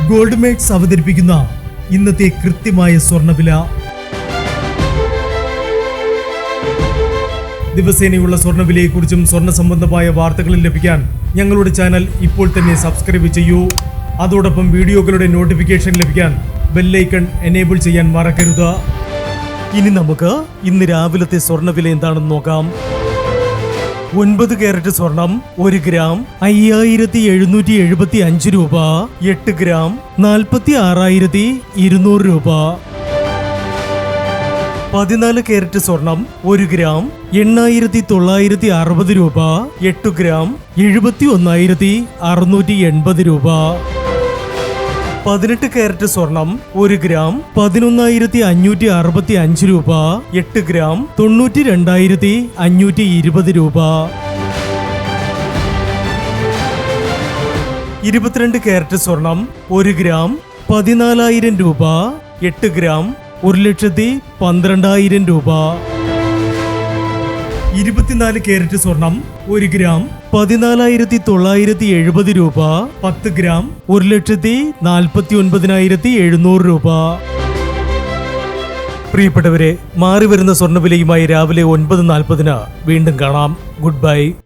Gold makes അവതരിപ്പിക്കുന്ന ഇന്നത്തെ കൃത്യമായ സ്വർണ്ണവില. ദിവസേനയുള്ള സ്വർണ്ണവിലയെക്കുറിച്ചും സ്വർണ്ണ സംബന്ധമായ വാർത്തകളും ലഭിക്കാൻ ഞങ്ങളുടെ ചാനൽ ഇപ്പോൾ തന്നെ സബ്സ്ക്രൈബ് ചെയ്യൂ. അതോടൊപ്പം വീഡിയോകളുടെ നോട്ടിഫിക്കേഷൻ ലഭിക്കാൻ ബെല്ലൈക്കൺ എനേബിൾ ചെയ്യാൻ മറക്കരുത്. ഇനി നമുക്ക് ഇന്ന് രാവിലത്തെ സ്വർണ്ണവില എന്താണെന്ന് നോക്കാം. 9 കാരറ്റ് സ്വർണം 1 ഗ്രാം 5775 രൂപ. 8 ഗ്രാം 46,200 രൂപ. 14 കാരറ്റ് സ്വർണം 1 ഗ്രാം 8,960 രൂപ. 8 ഗ്രാം 71,680 രൂപ. 18 കാരറ്റ് സ്വർണം 1 ഗ്രാം 11,565 രൂപ. 8 ഗ്രാം 92,520 രൂപ. 22 കാരറ്റ് സ്വർണം 1 ഗ്രാം 14,000 രൂപ. 8 ഗ്രാം 1,12,000 രൂപ. 24 കാരറ്റ് സ്വർണം 1 ഗ്രാം 14,970 രൂപ. 10 ഗ്രാം 1,49,700 രൂപ. പ്രിയപ്പെട്ടവരെ, മാറിവരുന്ന സ്വർണ്ണവിലയുമായി രാവിലെ 9:40 വീണ്ടും കാണാം. Good bye.